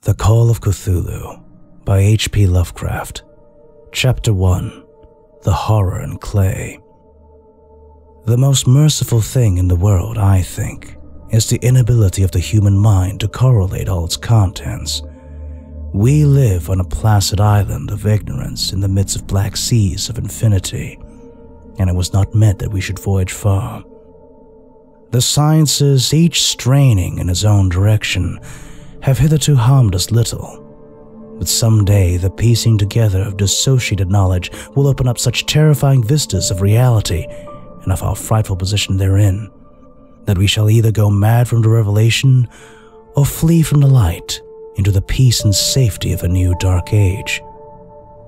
The Call of Cthulhu by H.P. Lovecraft. Chapter 1. The Horror in Clay. The most merciful thing in the world, I think, is the inability of the human mind to correlate all its contents. We live on a placid island of ignorance in the midst of black seas of infinity, and it was not meant that we should voyage far. The sciences, each straining in its own direction, have hitherto harmed us little. But someday the piecing together of dissociated knowledge will open up such terrifying vistas of reality and of our frightful position therein, that we shall either go mad from the revelation or flee from the light into the peace and safety of a new dark age.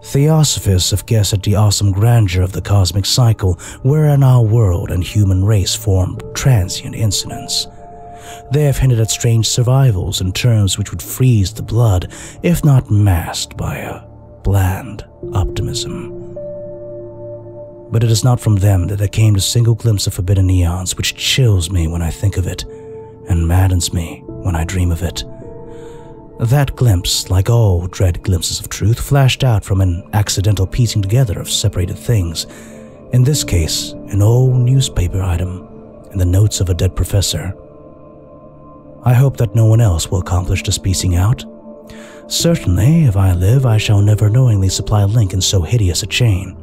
Theosophists have guessed at the awesome grandeur of the cosmic cycle wherein our world and human race form transient incidents. They have hinted at strange survivals in terms which would freeze the blood, if not masked by a bland optimism. But it is not from them that there came the single glimpse of forbidden eons which chills me when I think of it, and maddens me when I dream of it. That glimpse, like all dread glimpses of truth, flashed out from an accidental piecing together of separated things, in this case, an old newspaper item and the notes of a dead professor. I hope that no one else will accomplish this piecing out. Certainly, if I live, I shall never knowingly supply a link in so hideous a chain.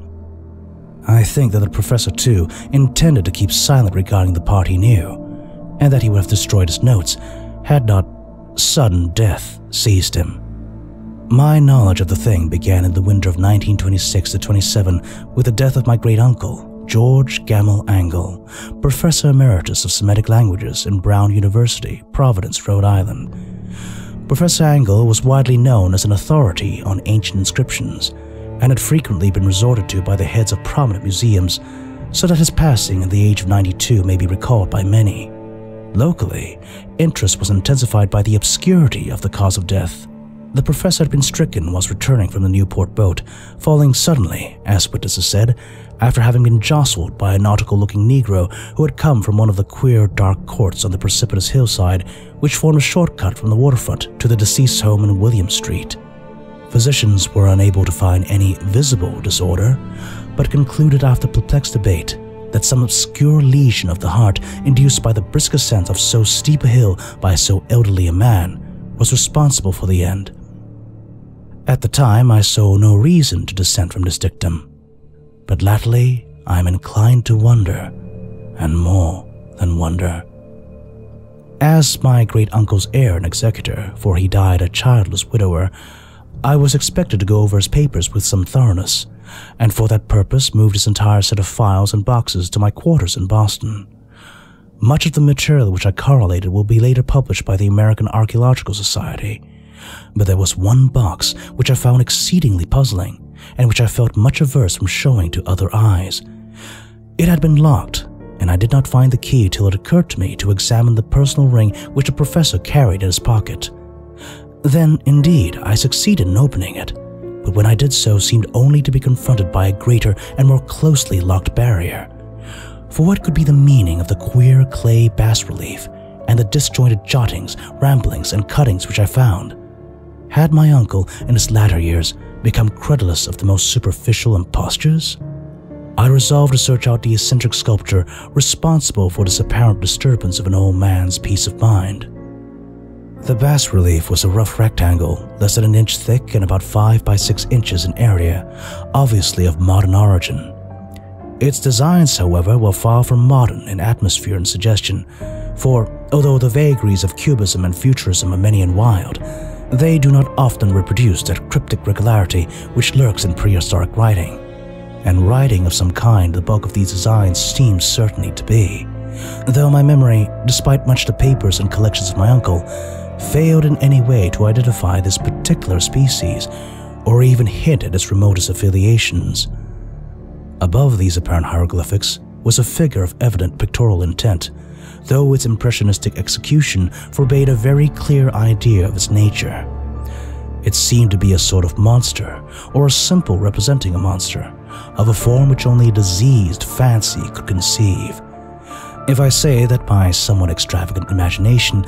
I think that the professor, too, intended to keep silent regarding the part he knew, and that he would have destroyed his notes had not sudden death seized him. My knowledge of the thing began in the winter of 1926 to 27 with the death of my great-uncle, George Gamel Angle, Professor Emeritus of Semitic Languages in Brown University, Providence, Rhode Island. Professor Angle was widely known as an authority on ancient inscriptions and had frequently been resorted to by the heads of prominent museums, so that his passing at the age of 92 may be recalled by many. Locally, interest was intensified by the obscurity of the cause of death. The professor had been stricken whilst returning from the Newport boat, falling suddenly, as witnesses said, after having been jostled by a nautical-looking Negro who had come from one of the queer, dark courts on the precipitous hillside which formed a shortcut from the waterfront to the deceased's home in William Street. Physicians were unable to find any visible disorder, but concluded after perplexed debate that some obscure lesion of the heart induced by the brisk ascent of so steep a hill by so elderly a man was responsible for the end. At the time, I saw no reason to dissent from this dictum, but latterly I am inclined to wonder, and more than wonder. As my great-uncle's heir and executor, for he died a childless widower, I was expected to go over his papers with some thoroughness, and for that purpose moved his entire set of files and boxes to my quarters in Boston. Much of the material which I correlated will be later published by the American Archaeological Society, but there was one box which I found exceedingly puzzling, and which I felt much averse from showing to other eyes. It had been locked, and I did not find the key till it occurred to me to examine the personal ring which the professor carried in his pocket. Then, indeed, I succeeded in opening it, but when I did so seemed only to be confronted by a greater and more closely locked barrier. For what could be the meaning of the queer clay bas-relief and the disjointed jottings, ramblings, and cuttings which I found? Had my uncle, in his latter years, become credulous of the most superficial impostures? I resolved to search out the eccentric sculpture responsible for this apparent disturbance of an old man's peace of mind. The bas-relief was a rough rectangle, less than an inch thick and about 5 by 6 inches in area, obviously of modern origin. Its designs, however, were far from modern in atmosphere and suggestion, for although the vagaries of cubism and futurism are many and wild, they do not often reproduce that cryptic regularity which lurks in prehistoric writing, and writing of some kind the bulk of these designs seems certainly to be, though my memory, despite much the papers and collections of my uncle, failed in any way to identify this particular species, or even hint at its remotest affiliations. Above these apparent hieroglyphics was a figure of evident pictorial intent, though its impressionistic execution forbade a very clear idea of its nature. It seemed to be a sort of monster, or a symbol representing a monster, of a form which only a diseased fancy could conceive. If I say that my somewhat extravagant imagination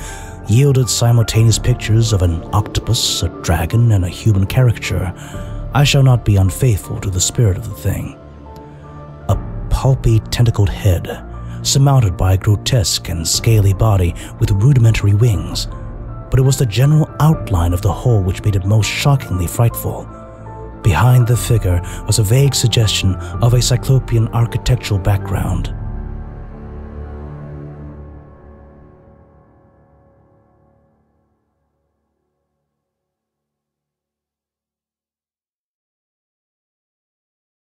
yielded simultaneous pictures of an octopus, a dragon, and a human caricature, I shall not be unfaithful to the spirit of the thing. A pulpy, tentacled head, surmounted by a grotesque and scaly body with rudimentary wings, but it was the general outline of the whole which made it most shockingly frightful. Behind the figure was a vague suggestion of a cyclopean architectural background.